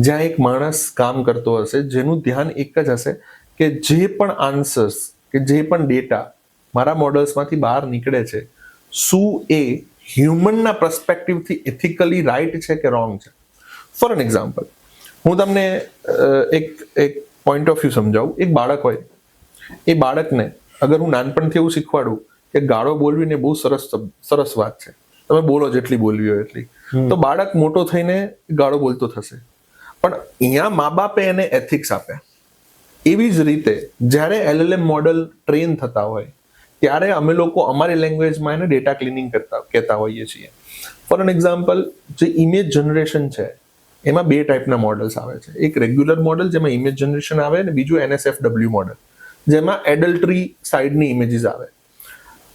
S1: જ્યાં એક માણસ કામ કરતો હશે જેનું ધ્યાન એક જ હશે કે જે પણ આન્સર્સ કે જે પણ ડેટા મારા મોડલ્સમાંથી બહાર નીકળે છે શું એ હ્યુમનના પર્સપેક્ટિવથી એથિકલી રાઈટ છે કે રોંગ છે. ફોર એન એક્ઝામ્પલ, હું તમને એક પોઈન્ટ ઓફ વ્યૂ સમજાવું. એક બાળક હોય, એ બાળકને અગર હું નાનપણથી એવું શીખવાડું કે ગાળો બોલવીને બહુ સરસ વાત છે, તમે બોલો જેટલી બોલવી હોય એટલી, તો બાળક મોટો થઈને ગાળો બોલતો થશે. પણ અહીંયા મા બાપે એને એથિક્સ આપ્યા. એવી જ રીતે જ્યારે LLM મોડલ ટ્રેન થતા હોય ત્યારે અમે લોકો અમારી લેંગ્વેજમાં એને ડેટા ક્લિનિંગ કહેતા હોઈએ છીએ. ફોર એન એક્ઝામ્પલ, જે ઇમેજ જનરેશન છે એમાં બે ટાઈપના મોડલ્સ આવે છે. એક રેગ્યુલર મોડલ જેમાં ઇમેજ જનરેશન આવે અને બીજું NSFW મોડલ જેમાં એડલ્ટરી સાઇડની ઇમેજીસ આવે.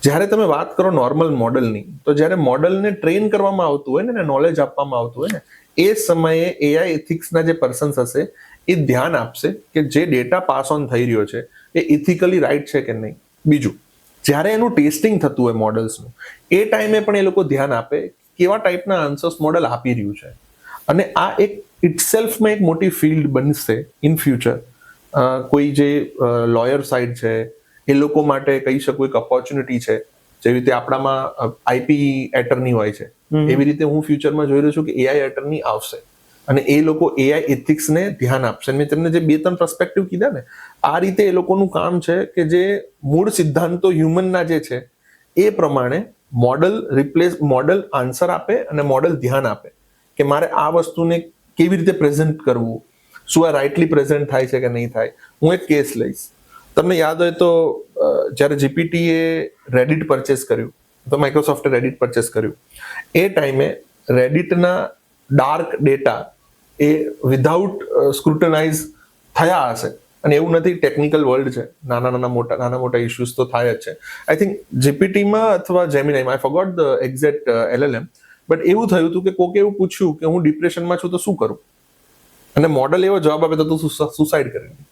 S1: જ્યારે તમે વાત કરો નોર્મલ મોડલની, તો જ્યારે મોડલને ટ્રેન કરવામાં આવતું હોય ને નોલેજ આપવામાં આવતું હોય ને એ સમયે એઆઈ એથિક્સના જે પર્સન્સ હશે એ ધ્યાન આપશે કે જે ડેટા પાસ ઓન થઈ રહ્યો છે એ ઇથિકલી રાઈટ છે કે નહીં. બીજું, જ્યારે એનું ટેસ્ટિંગ થતું હોય મોડલ્સનું એ ટાઈમે પણ એ લોકો ધ્યાન આપે કેવા ટાઈપના આન્સર્સ મોડલ આપી રહ્યું છે. અને આ એક ઇટસેલ્ફમાં એક મોટી ફિલ્ડ બનશે ઇન ફ્યુચર. કોઈ જે લોયર સાઇડ છે એ લોકો માટે કહી શકું એક ઓપોર્ચ્યુનિટી છે. જેવી રીતે આપણામાં આઈપી એટર્ની હોય છે એવી રીતે હું ફ્યુચરમાં જોઈ રહ્યો છું કે એઆઈ એટર્ની આવશે અને એ લોકો એઆઈ એથિક્સને ધ્યાન આપશે. મેં તમને જે 2-3 પર્સપેક્ટિવ કીધા ને, આ રીતે એ લોકોનું કામ છે કે જે મૂળ સિદ્ધાંતો હ્યુમનના જે છે એ પ્રમાણે મોડલ આન્સર આપે અને મોડલ ધ્યાન આપે કે મારે આ વસ્તુને કેવી રીતે પ્રેઝન્ટ કરવું, શું આ રાઇટલી પ્રેઝન્ટ થાય છે કે નહીં થાય. હું એક કેસ લઈશ. તમને યાદ હોય તો જ્યારે જીપીટીએ રેડિટ પરચેસ કર્યું, તો માઇક્રોસોફ્ટે રેડિટ પરચેસ કર્યું, એ ટાઈમે રેડિટના ડાર્ક ડેટા એ વિધાઉટ સ્ક્રુટનાઇઝ થયા હશે. અને એવું નથી, ટેકનિકલ વર્લ્ડ છે, નાના મોટા ઇશ્યુઝ તો થાય જ છે. આઈ થિંક જીપીટીમાં અથવા જેમિનાઈમાં, I forgot the exact LLM, but એવું થયું હતું કે કોકે એવું પૂછ્યું કે હું ડિપ્રેશનમાં છું તો શું કરું, અને મોડલ એવો જવાબ આપે તો તું સુસાઇડ કરી લે.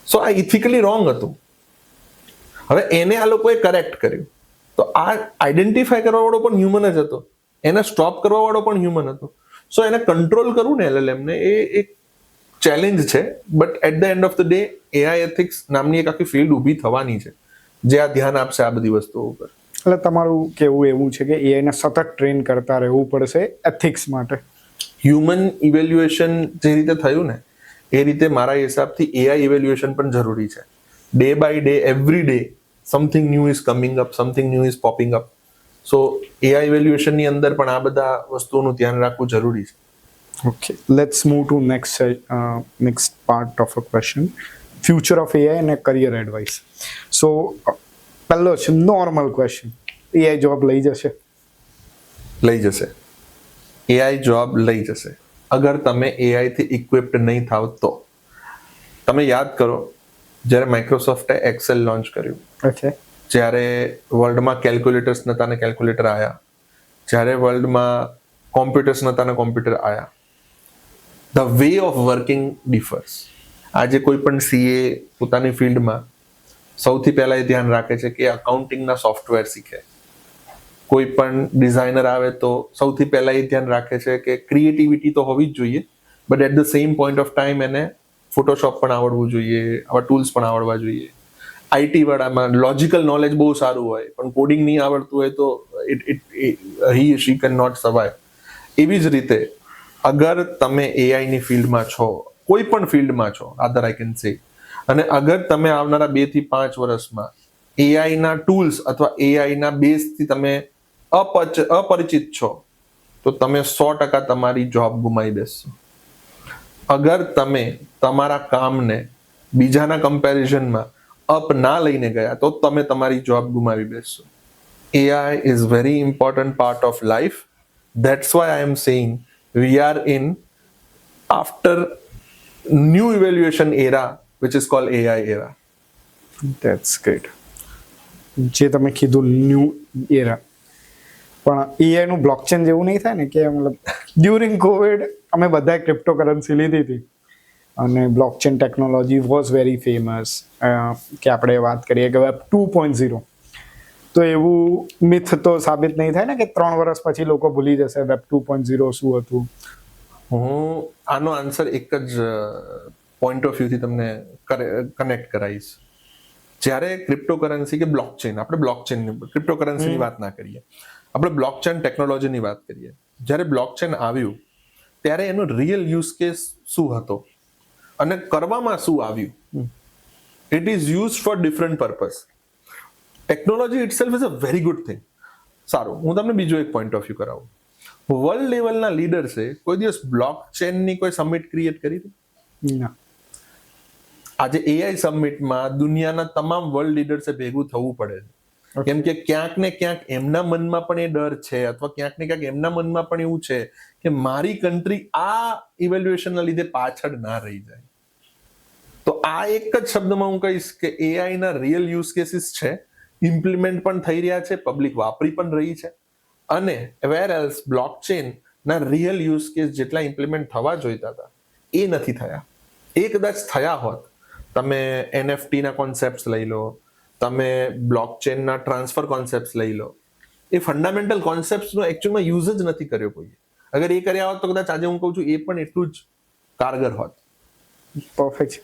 S1: સો આ ઇથિકલી રોંગ હતું. હવે એને આ લોકોએ કરેક્ટ કર્યું. તો આ આઈડેન્ટિફાય કરવા વાળો પણ હ્યુમન જ હતો, એને સ્ટોપ કરવા વાળો પણ હ્યુમન હતો. સો એને કંટ્રોલ કરવું ને LLM ને એ એક ચેલેન્જ છે, but at the end of the day AI ethics નામની એક આખી ફિલ્ડ ઊભી થવાની છે જે આ ધ્યાન આપશે આ બધી વસ્તુઓ ઉપર.
S2: એટલે તમારું કેવું એવું છે કે એઆઈને સતત ટ્રેન કરતા રહેવું પડશે એથિક્સ માટે.
S1: હ્યુમન ઇવેલ્યુએશન જે રીતે થયું ને એ રીતે મારા હિસાબથી એઆઈ ઇવેલ્યુએશન પણ જરૂરી છે. Day by day, every day something new is coming up, something new is popping up. So AI ઇવેલ્યુએશનની અંદર પણ આ બધા વસ્તુઓનું ધ્યાન રાખવું જરૂરી છે.
S2: Okay, let's move to next part of a question. Future of AI and a career advice. So, પહેલો છે normal question. AI જોબ લઈ જશે?
S1: લઈ જશે. એઆઈ જોબ લઈ જશે અગર તમે એઆઈ થી ઇક્વિપ્ડ નહીં થાવ તો. તમે યાદ કરો જ્યારે માઇક્રોસોફ્ટે એક્સેલ લોન્ચ કર્યું,
S2: Okay.
S1: જ્યારે વર્લ્ડમાં કેલ્ક્યુલેટર્સ નતા ને કેલ્ક્યુલેટર આયા, જ્યારે વર્લ્ડમાં કોમ્પ્યુટર્સ નતા ને કોમ્પ્યુટર આયા, the way of working differs. આજે કોઈ પણ સીએ પોતાની ફિલ્ડમાં સૌથી પહેલા એ ધ્યાન રાખે છે કે અકાઉન્ટિંગના સોફ્ટવેર શીખે. કોઈ પણ ડિઝાઇનર આવે તો સૌથી પહેલા એ ધ્યાન રાખે છે કે ક્રિએટિવિટી તો હોવી જ જોઈએ, but at the same point of time એને ફોટોશોપ પણ આવડવું જોઈએ, આવા ટૂલ્સ પણ આવડવા જોઈએ. આઈટી વાળામાં લોજિકલ નોલેજ બહુ સારું હોય પણ કોડિંગ નહીં આવડતું હોય તો હી શી કેન નોટ સર્વાઈવ. એવી જ રીતે અગર તમે એઆઈની ફિલ્ડમાં છો, કોઈ પણ ફિલ્ડમાં છો, આધર આઈ કેન સે, અને અગર તમે આવનારા 2 થી 5 વર્ષમાં એઆઈના ટૂલ્સ અથવા એઆઈના બેઝથી તમે અપરિચિત છો તો તમે 100% તમારી જોબ ગુમાવી બેસશો. અગર તમે તમારા કામને બીજાના કમ્પેરિઝનમાં અપ ના લઈને ગયા તો તમે તમારી જોબ ગુમાવી બેસશો. AI is very important part of life. That's why I am saying we are in after new evaluation era, which is called AI era.
S2: That's great. જે તમે કીધું ન્યૂ એરા, પણ એઆઈ નું બ્લોકચેન જેવું નહીં થાય ને કે મતલબ ડ્યુરિંગ કોવિડ અમે બધા ક્રિપ્ટોકરન્સી લીધી હતી અને blockchain technology was very famous, કે આપણે વાત કરીએ કે વેબ 2.0, તો એવું મિથ તો સાબિત નહીં થાય ને કે 3 વર્ષ પછી લોકો ભૂલી જશે વેબ 2.0 શું હતું.
S1: હું આનો આન્સર એક જ પોઈન્ટ ઓફ વ્યૂથી તમને કનેક્ટ કરાવીશ. જ્યારે ક્રિપ્ટોકરન્સી કે બ્લોકચેન, આપણે બ્લોકચેન ક્રિપ્ટોકરન્સીની વાત ના કરીએ, આપણે બ્લોકચેન ટેકનોલોજીની વાત કરીએ. જ્યારે બ્લોકચેન આવ્યું ત્યારે એનો રિયલ યુઝ કેસ શું હતો અને કરવામાં શું આવ્યું. It is use for different purpose. Technology itself is a very good thing. સારું, હું તમને બીજો એક પોઈન્ટ ઓફ વ્યૂ કરાવું. વર્લ્ડ લેવલના લીડર્સે કોઈ દિવસ બ્લોકચેનની કોઈ સમિટ ક્રિએટ કરી હતી?
S2: ના.
S1: આજે એઆઈ સમિટમાં દુનિયાના તમામ વર્લ્ડ લીડર્સે ભેગું થવું પડે છે, કેમ કે ક્યાંક ને ક્યાંક એમના મનમાં પણ એ ડર છે અથવા ક્યાંક ને ક્યાંક એમના મનમાં પણ એવું છે કે મારી કન્ટ્રી આ ઇવેલ્યુએશનના લીધે પાછળ ના રહી જાય. તો આ એક જ શબ્દમાં હું કહીશ કે એઆઈ ના રિયલ યુઝ કેસીસ છે, ઇમ્પ્લિમેન્ટ પણ થઈ રહ્યા છે, પબ્લિક વાપરી પણ રહી છે, અને વેર એલ્સ બ્લોકચેન ના રિયલ યુઝ કેસ જેટલા ઇમ્પ્લિમેન્ટ થવા જોઈતા હતા એ નથી થયા. એ કદાચ થયા હોત, તમે એનએફટી ના કોન્સેપ્ટ્સ લઈ લો, તમે બ્લોકચેન ના ટ્રાન્સફર કોન્સેપ્ટ્સ લઈ લો, એ ફંડામેન્ટલ કોન્સેપ્ટ્સનો એકચ્યુઅલમાં યુઝ જ નથી કર્યો કોઈએ. અગર એ કર્યા હોત તો કદાચ આજે હું કહું છું એ પણ એટલું જ કારગર હોત.
S2: પરફેક્ટ.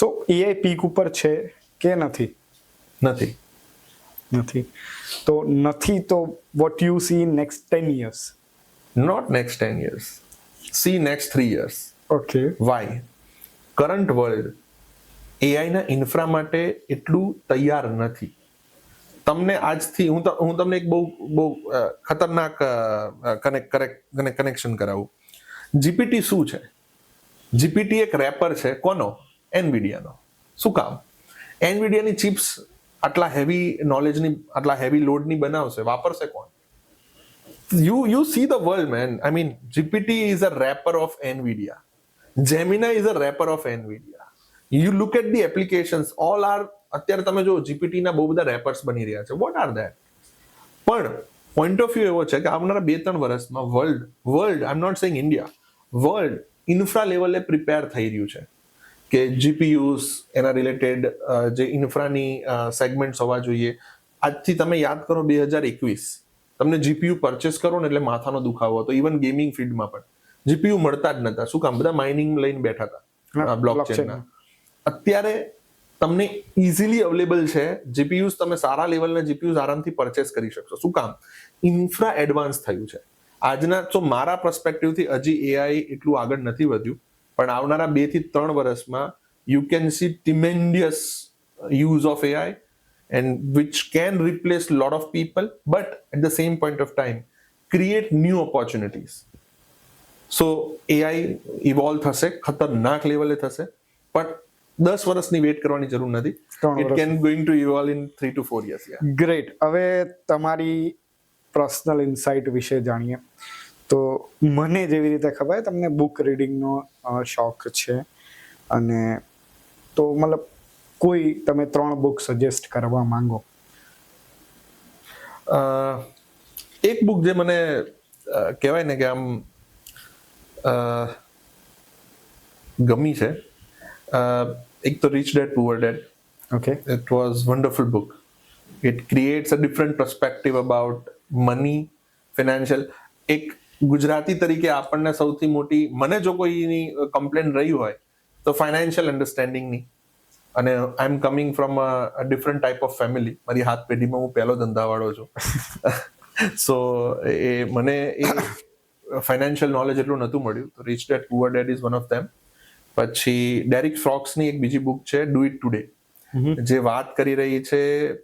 S2: સો એઆઈ પીક ઉપર છે કે નથી?
S1: નથી.
S2: તો નથી તો what you see next 10 years?
S1: Not next 10 years. See next 3 years.
S2: ઓકે.
S1: Why? કરંટ વર્લ્ડ એઆઈના ઇન્ફ્રા માટે એટલું તૈયાર નથી. તમને આજથી હું તમને એક બહુ ખતરનાક કનેક્શન કરાવું. જીપીટી શું છે? જીપીટી એક રેપર છે. કોનો? એનવીડિયાનો. શું કામ? એનવીડિયાની ચિપ્સ આટલા હેવી નોલેજની, આટલા હેવી લોડની બનાવશે, વાપરશે કોણ? You see the world, man. I mean, GPT is a wrapper of NVIDIA. Gemini is a wrapper of NVIDIA. You look at the applications, all are, અત્યારે તમે જો GPT ના બહુ બધા રેપર્સ બની રહ્યા છે. What are that? પણ પોઈન્ટ ઓફ વ્યૂ એવો છે કે આવનારા 2-3 વર્ષમાં world I am not saying India, world infra લેવલે પ્રિપેર થઈ રહ્યું છે કે જીપીયુસ, એના રિલેટેડ જે ઇન્ફ્રાની સેગમેન્ટ્સ હોવા જોઈએ. આજથી તમે યાદ કરો 2021, તમને જીપીયુ પરચેસ કરો ને એટલે માથાનો દુખાવો હતો, ઇવન ગેમિંગ ફિલ્ડમાં પણ. જીપીયુ મળતા જ નતા. શું કામ? બધા માઇનિંગ લઈને બેઠા હતા બ્લોકચેનના. અત્યારે તમને ઇઝીલી અવેલેબલ છે જીપીયુઝ. તમે સારા લેવલના જીપીયુઝ આરામથી પરચેસ કરી શકશો. શું કામ? ઇન્ફ્રા એડવાન્સ થયું છે. આજના તો મારા પર્સપેક્ટિવથી હજી એઆઈ એટલું આગળ નથી વધ્યું, પણ આવનારા 2 થી 3 વર્ષમાં you can see tremendous use of AI and which can replace a lot of people, but at the same point of time create new opportunities. So AI evolve થશે, ખતરનાક લેવલે થશે, પણ 10 વર્ષની વેટ કરવાની જરૂર નથી. It can going to evolve in 3 to 4 years. Yeah.
S2: Great. હવે તમારી પર્સનલ ઇનસાઇટ વિશે જાણીએ. તો મને જેવી રીતે ખબર તમને બુક રીડિંગનો શોખ છે, અને તો મતલબ કોઈ તમે 3 બુક સજેસ્ટ કરવા માંગો?
S1: એક બુક જે મને કહેવાય ને કે આમ ગમી છે, એક તો rich dad poor dad.
S2: Okay.
S1: It was wonderful book. It creates a different perspective about money, financial. એક ગુજરાતી તરીકે આપણને સૌથી મોટી, મને જો કોઈની કમ્પ્લેન રહી હોય તો ફાઇનાન્શિયલ અન્ડરસ્ટેન્ડિંગની. અને I am coming from a different type of family. મારી હાથ પેઢીમાં હું પહેલો ધંધાવાળો છું. સો એ મને એ ફાઇનાન્શિયલ નોલેજ એટલું નહોતું મળ્યું. તો rich dad poor dad is one of them. પછી ડેરિક ફ્રોક્સની એક બીજી બુક છે, ડુ ઇટ ટુડે, જે વાત કરી રહી છે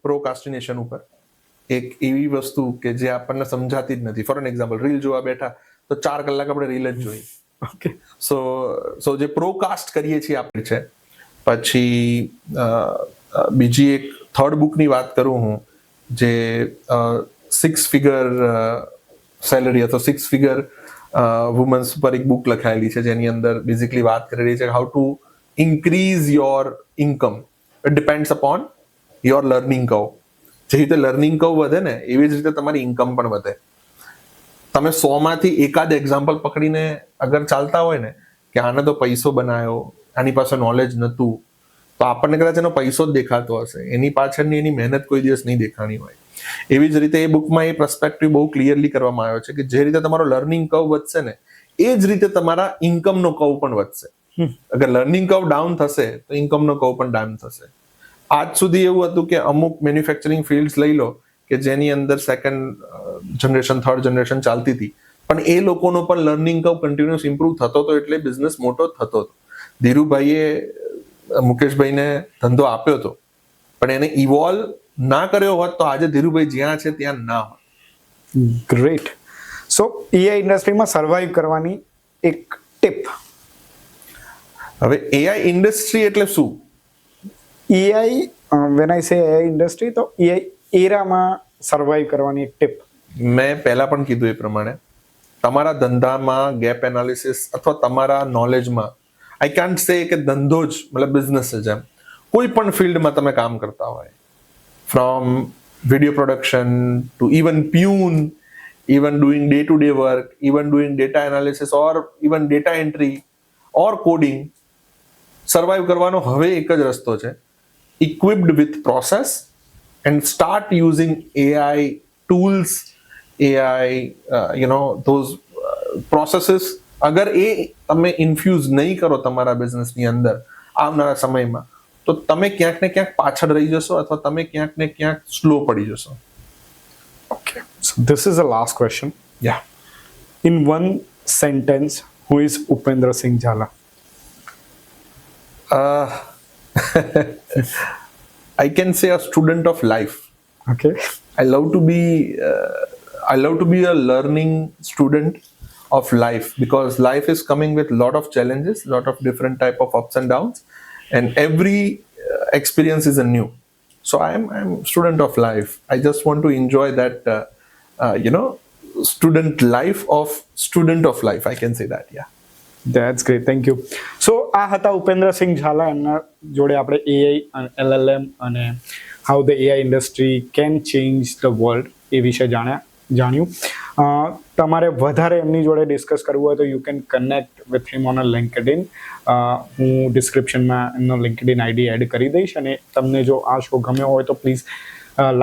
S1: પ્રોકાસ્ટિનેશન ઉપર. એક એવી વસ્તુ કે જે આપણને સમજાતી જ નથી. ફોર એન એક્ઝામ્પલ, રીલ જોવા બેઠા તો 4 કલાક આપણે રીલ જ જોઈ.
S2: ઓકે.
S1: સો જે પ્રોકાસ્ટ કરીએ છીએ આપણે છે. પછી બીજી એક થર્ડ બુકની વાત કરું હું, જે 6 ફિગર સેલરી અથવા 6 ફિગર વુમન્સ પર એક બુક લખાયેલી છે, જેની અંદર બેઝિકલી વાત કરી રહી છે how to increase your income. It depends upon your learning curve. જે રીતે લર્નિંગ કર્વ વધે ને, એવી જ રીતે તમારી ઇન્કમ પણ વધે. તમે 100 માંથી એકાદ એક્ઝામ્પલ પકડીને અગર ચાલતા હોય ને કે આને તો પૈસો બનાવ્યો, આની પાસે નોલેજ નહોતું, તો આપણને કદાચ એનો પૈસો જ દેખાતો હશે, એની પાછળની એની મહેનત કોઈ દિવસ નહીં દેખાણી હોય. એવી જ રીતે એ બુકમાં એ પર્સપેક્ટિવ બહુ ક્લિયરલી કરવામાં આવ્યો છે કે જે રીતે તમારો લર્નિંગ કર્વ વધશે ને, એ જ રીતે તમારા ઇન્કમનો કર્વ પણ વધશે. અગર લર્નિંગ કર્વ ડાઉન થશે તો ઇન્કમનો કર્વ પણ ડાઉન થશે. આજ સુધી એવું હતું કે અમુક મેન્યુફેક્ચરિંગ ફિલ્ડ્સ લઈ લો કે જેની અંદર 2nd જનરેશન 3rd જનરેશન ચાલતી હતી, પણ એ લોકોનો પણ લર્નિંગ કર્વ કન્ટિન્યુઅસ ઇમ્પ્રુવ થતો હતો, એટલે બિઝનેસ મોટો થતો હતો. ધીરુભાઈએ મુકેશભાઈને ધંધો આપ્યો હતો, પણ એને ઇવોલ્વ ના કર્યો હોત તો આજે ધીરુભાઈ જ્યાં છે ત્યાં ના હોત.
S2: ગ્રેટ. સો એઆઈ ઇન્ડસ્ટ્રીમાં સર્વાઈવ કરવાની એક ટિપ.
S1: હવે એઆઈ ઇન્ડસ્ટ્રી એટલે શું?
S2: એઆઈ વેન આઈ સે એઆઈ ઇન્ડસ્ટ્રી, તો એઆઈ એરામાં સર્વાઈવ કરવાની એક ટિપ.
S1: મેં પહેલા પણ કીધું એ પ્રમાણે, તમારા ધંધામાં ગેપ એનાલિસિસ અથવા તમારા નોલેજમાં, આઈ કાન્ટ સે કે ધંધો જ મતલબ બિઝનેસ જ, એમ કોઈ પણ ફિલ્ડમાં તમે કામ કરતા હોય, from video production two even peon, even doing day to day work, even doing data analysis or even data entry or coding, survive કરવાનો હવે એક જ રસ્તો છે, equipped with process and start using AI tools, AI, those processes. અગર એ તમે infuse નહીં કરો તમારા બિઝનેસની અંદર આવનારા સમયમાં, તો તમે ક્યાંક ને ક્યાંક પાછળ રહી જશો અથવા તમે ક્યાંક ને ક્યાંક સ્લો પડી જશો.
S2: Okay, so this is the last question.
S1: Yeah.
S2: In one sentence, who is Upendra Singh Jhala?
S1: I can say a student of life.
S2: Okay.
S1: I love to be a learning student of life, because life is coming with lot of challenges, lot of different type of ups and downs, and every experience is a new. So I'm student of life. I just want to enjoy that student of life. I can say that. Yeah.
S2: That's great. Thank you. So આ હતા ઉપેન્દ્ર સિંહ ઝાલા. એમના જોડે આપણે AI અને LLM અને how the AI industry can change the world એ વિશે જાણ્યું. તમારે વધારે એમની જોડે ડિસ્કસ કરવું હોય તો you can connect with him on a LinkedIn. હું ડિસ્ક્રિપ્શનમાં એમનો લિંક્ડઇન આઈડી એડ કરી દઈશ, અને તમને જો આ શો ગમ્યો હોય તો please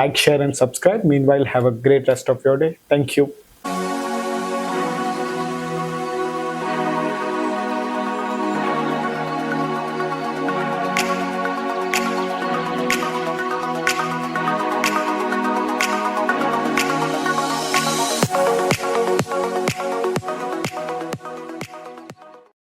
S2: like, share and subscribe. Meanwhile have a great rest of your day. Thank you.